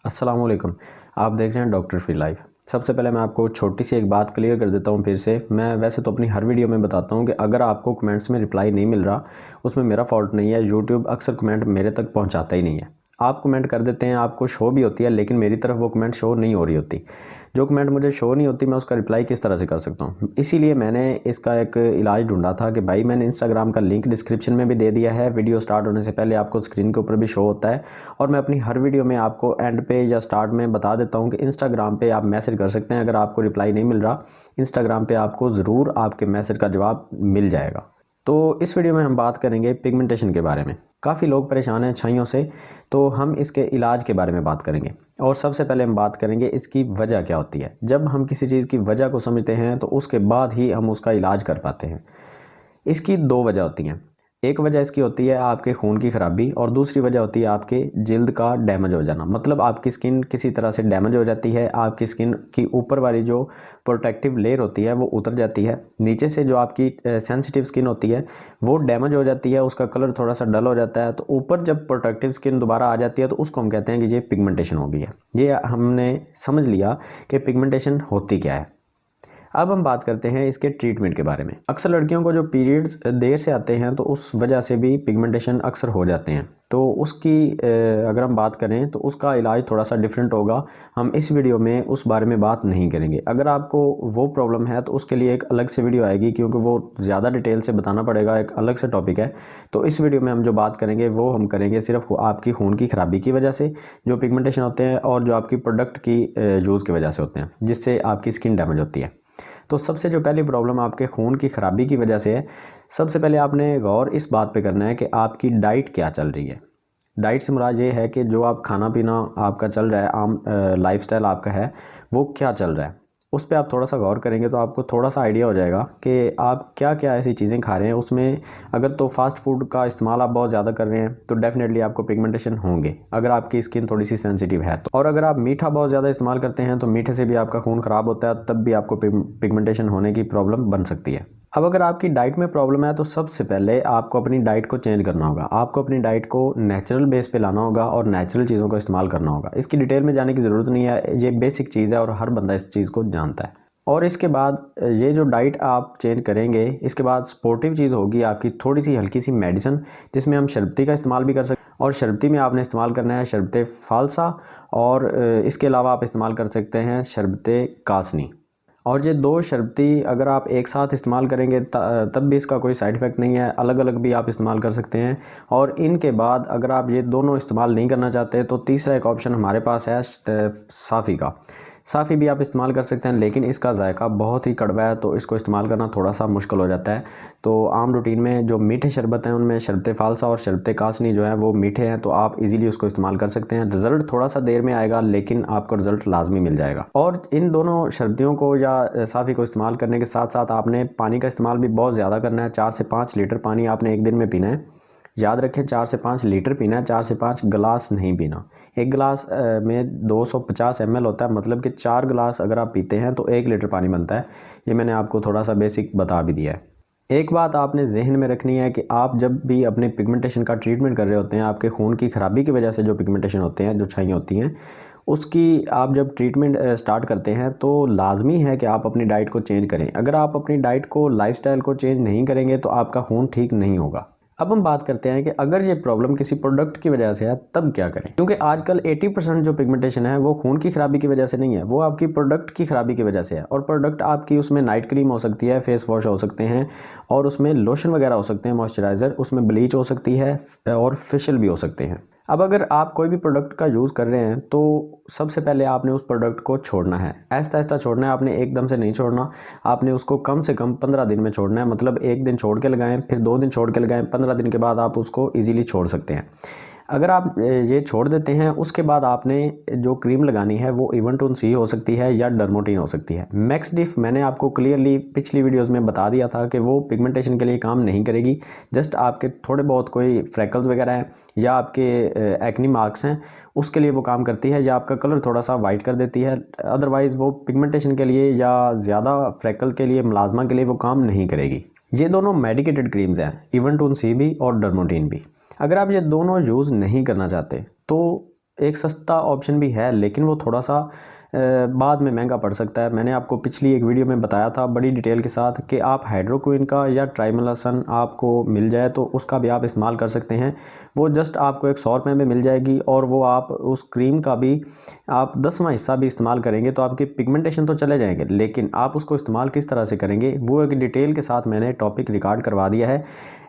अस्सलाम वालेकुम। आप देख रहे हैं डॉक्टर फ्री लाइफ। सबसे पहले मैं आपको छोटी सी एक बात क्लियर कर देता हूँ फिर से। मैं वैसे तो अपनी हर वीडियो में बताता हूँ कि अगर आपको कमेंट्स में रिप्लाई नहीं मिल रहा, उसमें मेरा फॉल्ट नहीं है। यूट्यूब अक्सर कमेंट मेरे तक पहुँचाता ही नहीं है। आप कमेंट कर देते हैं, आपको शो भी होती है, लेकिन मेरी तरफ वो कमेंट शो नहीं हो रही होती। जो कमेंट मुझे शो नहीं होती, मैं उसका रिप्लाई किस तरह से कर सकता हूँ। इसीलिए मैंने इसका एक इलाज ढूंढा था कि भाई मैंने इंस्टाग्राम का लिंक डिस्क्रिप्शन में भी दे दिया है। वीडियो स्टार्ट होने से पहले आपको स्क्रीन के ऊपर भी शो होता है, और मैं अपनी हर वीडियो में आपको एंड पे या स्टार्ट में बता देता हूँ कि इंस्टाग्राम पे आप मैसेज कर सकते हैं। अगर आपको रिप्लाई नहीं मिल रहा, इंस्टाग्राम पे आपको ज़रूर आपके मैसेज का जवाब मिल जाएगा। तो इस वीडियो में हम बात करेंगे पिगमेंटेशन के बारे में। काफ़ी लोग परेशान हैं छाइयों से, तो हम इसके इलाज के बारे में बात करेंगे। और सबसे पहले हम बात करेंगे इसकी वजह क्या होती है। जब हम किसी चीज़ की वजह को समझते हैं तो उसके बाद ही हम उसका इलाज कर पाते हैं। इसकी दो वजह होती हैं। एक वजह इसकी होती है आपके खून की ख़राबी, और दूसरी वजह होती है आपके जिल्द का डैमेज हो जाना। मतलब आपकी स्किन किसी तरह से डैमेज हो जाती है, आपकी स्किन की ऊपर वाली जो प्रोटेक्टिव लेयर होती है वो उतर जाती है, नीचे से जो आपकी सेंसिटिव स्किन होती है वो डैमेज हो जाती है, उसका कलर थोड़ा सा डल हो जाता है। तो ऊपर जब प्रोटेक्टिव स्किन दोबारा आ जाती है तो उसको हम कहते हैं कि ये पिगमेंटेशन हो गई है। ये हमने समझ लिया कि पिगमेंटेशन होती क्या है। अब हम बात करते हैं इसके ट्रीटमेंट के बारे में। अक्सर लड़कियों को जो पीरियड्स देर से आते हैं तो उस वजह से भी पिगमेंटेशन अक्सर हो जाते हैं। तो उसकी अगर हम बात करें तो उसका इलाज थोड़ा सा डिफरेंट होगा। हम इस वीडियो में उस बारे में बात नहीं करेंगे। अगर आपको वो प्रॉब्लम है तो उसके लिए एक अलग से वीडियो आएगी, क्योंकि वो ज़्यादा डिटेल से बताना पड़ेगा, एक अलग से टॉपिक है। तो इस वीडियो में हम जो बात करेंगे वो हम करेंगे सिर्फ आपकी खून की खराबी की वजह से जो पिगमेंटेशन होते हैं, और जो आपकी प्रोडक्ट की यूज़ की वजह से होते हैं, जिससे आपकी स्किन डैमेज होती है। तो सबसे जो पहली प्रॉब्लम आपके खून की खराबी की वजह से है, सबसे पहले आपने गौर इस बात पे करना है कि आपकी डाइट क्या चल रही है। डाइट से मुराद ये है कि जो आप खाना पीना आपका चल रहा है, आम लाइफस्टाइल आपका है, वो क्या चल रहा है। उस पर आप थोड़ा सा गौर करेंगे तो आपको थोड़ा सा आइडिया हो जाएगा कि आप क्या क्या ऐसी चीज़ें खा रहे हैं। उसमें अगर तो फास्ट फूड का इस्तेमाल आप बहुत ज़्यादा कर रहे हैं तो डेफिनेटली आपको पिगमेंटेशन होंगे, अगर आपकी स्किन थोड़ी सी सेंसिटिव है तो। और अगर आप मीठा बहुत ज़्यादा इस्तेमाल करते हैं तो मीठे से भी आपका खून ख़राब होता है, तब भी आपको पिगमेंटेशन होने की प्रॉब्लम बन सकती है। अब अगर आपकी डाइट में प्रॉब्लम है तो सबसे पहले आपको अपनी डाइट को चेंज करना होगा। आपको अपनी डाइट को नेचुरल बेस पे लाना होगा और नेचुरल चीज़ों का इस्तेमाल करना होगा। इसकी डिटेल में जाने की ज़रूरत नहीं है, ये बेसिक चीज़ है और हर बंदा इस चीज़ को जानता है। और इसके बाद ये जो डाइट आप चेंज करेंगे, इसके बाद स्पोर्टिव चीज़ होगी आपकी थोड़ी सी हल्की सी मेडिसिन, जिसमें हम शर्बती का इस्तेमाल भी कर सकते हैं। और शर्बती में आपने इस्तेमाल करना है शरबत फालसा, और इसके अलावा आप इस्तेमाल कर सकते हैं शरबत कासनी। और ये दो शर्बती अगर आप एक साथ इस्तेमाल करेंगे तब भी इसका कोई साइड इफ़ेक्ट नहीं है, अलग अलग भी आप इस्तेमाल कर सकते हैं। और इनके बाद अगर आप ये दोनों इस्तेमाल नहीं करना चाहते तो तीसरा एक ऑप्शन हमारे पास है साफ़ी का। साफ़ी भी आप इस्तेमाल कर सकते हैं, लेकिन इसका जायका बहुत ही कड़वा है तो इसको इस्तेमाल करना थोड़ा सा मुश्किल हो जाता है। तो आम रूटीन में जो मीठे शरबत हैं उनमें शरबत फ़ालसा और शरबत कासनी जो है वो मीठे हैं, तो आप इजीली उसको इस्तेमाल कर सकते हैं। रिज़ल्ट थोड़ा सा देर में आएगा, लेकिन आपको रिज़ल्ट लाजमी मिल जाएगा। और इन दोनों शरबतियों को या साफ़ी को इस्तेमाल करने के साथ साथ आपने पानी का इस्तेमाल भी बहुत ज़्यादा करना है। 4 से 5 लीटर पानी आपने एक दिन में पीना है। याद रखें, 4 से 5 लीटर पीना है, 4 से 5 गिलास नहीं पीना। एक गिलास में 250 ml होता है, मतलब कि 4 गिलास अगर आप पीते हैं तो 1 लीटर पानी बनता है। ये मैंने आपको थोड़ा सा बेसिक बता भी दिया है। एक बात आपने जहन में रखनी है कि आप जब भी अपने पिगमेंटेशन का ट्रीटमेंट कर रहे होते हैं, आपके खून की खराबी की वजह से जो पिगमेंटेशन होते हैं, जो छाइयाँ होती हैं, उसकी आप जब ट्रीटमेंट स्टार्ट करते हैं तो लाजमी है कि आप अपनी डाइट को चेंज करें। अगर आप अपनी डाइट को, लाइफस्टाइल को चेंज नहीं करेंगे तो आपका खून ठीक नहीं होगा। अब हम बात करते हैं कि अगर ये प्रॉब्लम किसी प्रोडक्ट की वजह से है तब क्या करें। क्योंकि आजकल 80% जो पिगमेंटेशन है वो खून की खराबी की वजह से नहीं है, वो आपकी प्रोडक्ट की खराबी की वजह से है। और प्रोडक्ट आपकी, उसमें नाइट क्रीम हो सकती है, फेस वॉश हो सकते हैं, और उसमें लोशन वगैरह हो सकते हैं, मॉइस्चराइज़र, उसमें ब्लीच हो सकती है, और फेशियल भी हो सकते हैं। अब अगर आप कोई भी प्रोडक्ट का यूज़ कर रहे हैं तो सबसे पहले आपने उस प्रोडक्ट को छोड़ना है, आहिस्ता आहिस्ता छोड़ना है। आपने एकदम से नहीं छोड़ना, आपने उसको कम से कम 15 दिन में छोड़ना है। मतलब एक दिन छोड़ के लगाएं, फिर 2 दिन छोड़ के लगाएं, 15 दिन के बाद आप उसको ईज़िली छोड़ सकते हैं। अगर आप ये छोड़ देते हैं, उसके बाद आपने जो क्रीम लगानी है वो इवेंटून सी हो सकती है या डर्मोटीन हो सकती है। मैक्स डिफ मैंने आपको क्लियरली पिछली वीडियोस में बता दिया था कि वो पिगमेंटेशन के लिए काम नहीं करेगी। जस्ट आपके थोड़े बहुत कोई फ्रैकल्स वगैरह हैं या आपके एक्नी मार्क्स हैं, उसके लिए वो काम करती है, या आपका कलर थोड़ा सा वाइट कर देती है। अदरवाइज़ वो पिगमेंटेशन के लिए या ज़्यादा फ्रैकल के लिए, मुलाजमा के लिए वो काम नहीं करेगी। ये दोनों मेडिकेटेड क्रीम्स हैं, इवेंटून सी भी और डर्मोटीन भी। अगर आप ये दोनों यूज़ नहीं करना चाहते तो एक सस्ता ऑप्शन भी है, लेकिन वो थोड़ा सा बाद में महंगा पड़ सकता है। मैंने आपको पिछली एक वीडियो में बताया था बड़ी डिटेल के साथ कि आप हाइड्रोक्विन का या ट्राइमलासन आपको मिल जाए तो उसका भी आप इस्तेमाल कर सकते हैं। वो जस्ट आपको एक 100 रुपये में मिल जाएगी, और वो आप उस क्रीम का भी आप 10वां हिस्सा भी इस्तेमाल करेंगे तो आपकी पिगमेंटेशन तो चले जाएंगे, लेकिन आप उसको इस्तेमाल किस तरह से करेंगे वो एक डिटेल के साथ मैंने टॉपिक रिकॉर्ड करवा दिया है।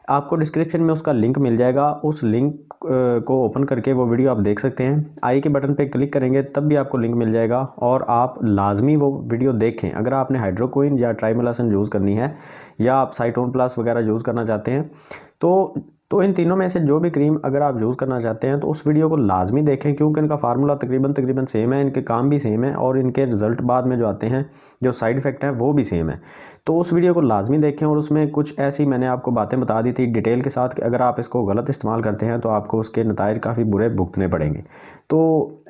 आपको डिस्क्रिप्शन में उसका लिंक मिल जाएगा, उस लिंक को ओपन करके वो वीडियो आप देख सकते हैं। आई के बटन पे क्लिक करेंगे तब भी आपको लिंक मिल जाएगा, और आप लाजमी वो वीडियो देखें। अगर आपने हाइड्रोक्विन या ट्राइमलासन यूज़ करनी है या आप साइटोन प्लस वगैरह यूज़ करना चाहते हैं तो इन तीनों में से जो भी क्रीम अगर आप यूज़ करना चाहते हैं तो उस वीडियो को लाजमी देखें, क्योंकि इनका फार्मूला तकरीबन सेम है, इनके काम भी सेम है और इनके रिज़ल्ट बाद में जो आते हैं, जो साइड इफ़ेक्ट हैं वो भी सेम है। तो उस वीडियो को लाजमी देखें, और उसमें कुछ ऐसी मैंने आपको बातें बता दी थी डिटेल के साथ कि अगर आप इसको गलत इस्तेमाल करते हैं तो आपको उसके नताइज काफ़ी बुरे भुगतने पड़ेंगे। तो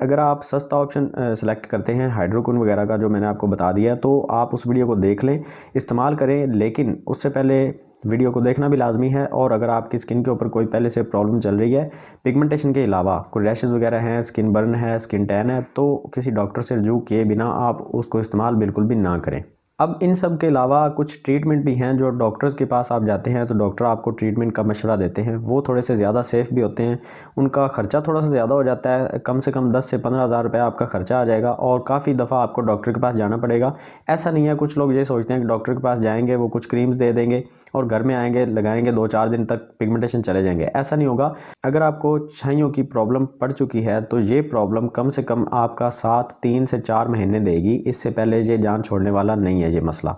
अगर आप सस्ता ऑप्शन सेलेक्ट करते हैं हाइड्रोक्विन वगैरह का जो मैंने आपको बता दिया, तो आप उस वीडियो को देख लें, इस्तेमाल करें, लेकिन उससे पहले वीडियो को देखना भी लाजमी है। और अगर आपकी स्किन के ऊपर कोई पहले से प्रॉब्लम चल रही है, पिगमेंटेशन के अलावा कोई रैशेज़ वगैरह हैं, स्किन बर्न है, स्किन टैन है, तो किसी डॉक्टर से रजू किए बिना आप उसको इस्तेमाल बिल्कुल भी ना करें। अब इन सब के अलावा कुछ ट्रीटमेंट भी हैं जो डॉक्टर्स के पास आप जाते हैं तो डॉक्टर आपको ट्रीटमेंट का मशवरा देते हैं, वो थोड़े से ज़्यादा सेफ़ भी होते हैं। उनका ख़र्चा थोड़ा सा ज़्यादा हो जाता है, कम से कम 10 से 15 हज़ार रुपये आपका ख़र्चा आ जाएगा, और काफ़ी दफ़ा आपको डॉक्टर के पास जाना पड़ेगा। ऐसा नहीं है, कुछ लोग ये सोचते हैं कि डॉक्टर के पास जाएंगे, वो कुछ क्रीम्स दे देंगे और घर में आएंगे, लगाएंगे, 2-4 दिन तक पिगमेंटेशन चले जाएंगे। ऐसा नहीं होगा। अगर आपको छाइयों की प्रॉब्लम पड़ चुकी है तो ये प्रॉब्लम कम से कम आपका साथ 3 से 4 महीने देगी, इससे पहले ये जान छोड़ने वाला नहीं है ये मसला।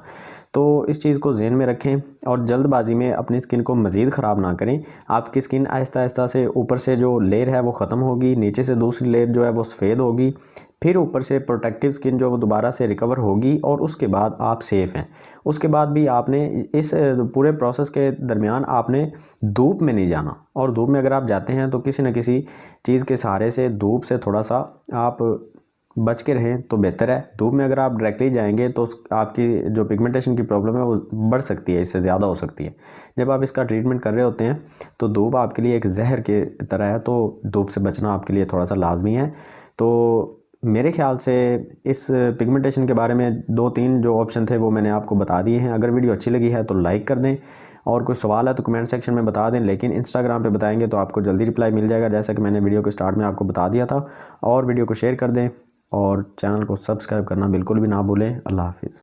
तो इस चीज़ को ज़हन में रखें और जल्दबाजी में अपनी स्किन को मज़ीद ख़राब ना करें। आपकी स्किन आहिस्ता आहिस्ता से ऊपर से जो लेयर है वो ख़त्म होगी, नीचे से दूसरी लेयर जो है वो सफ़ेद होगी, फिर ऊपर से प्रोटेक्टिव स्किन जो वो दोबारा से रिकवर होगी, और उसके बाद आप सेफ़ हैं। उसके बाद भी आपने इस पूरे प्रोसेस के दरमियान आपने धूप में नहीं जाना, और धूप में अगर आप जाते हैं तो किसी न किसी चीज़ के सहारे से धूप से थोड़ा सा आप बच के रहें तो बेहतर है। धूप में अगर आप डायरेक्टली जाएंगे तो आपकी जो पिगमेंटेशन की प्रॉब्लम है वो बढ़ सकती है, इससे ज़्यादा हो सकती है। जब आप इसका ट्रीटमेंट कर रहे होते हैं तो धूप आपके लिए एक जहर के तरह है, तो धूप से बचना आपके लिए थोड़ा सा लाजमी है। तो मेरे ख्याल से इस पिगमेंटेशन के बारे में 2-3 जो ऑप्शन थे वो मैंने आपको बता दिए हैं। अगर वीडियो अच्छी लगी है तो लाइक कर दें, और कोई सवाल है तो कमेंट सेक्शन में बता दें, लेकिन इंस्टाग्राम पे बताएंगे तो आपको जल्दी रिप्लाई मिल जाएगा, जैसा कि मैंने वीडियो के स्टार्ट में आपको बता दिया था। और वीडियो को शेयर कर दें और चैनल को सब्सक्राइब करना बिल्कुल भी ना भूलें। अल्लाह हाफिज़।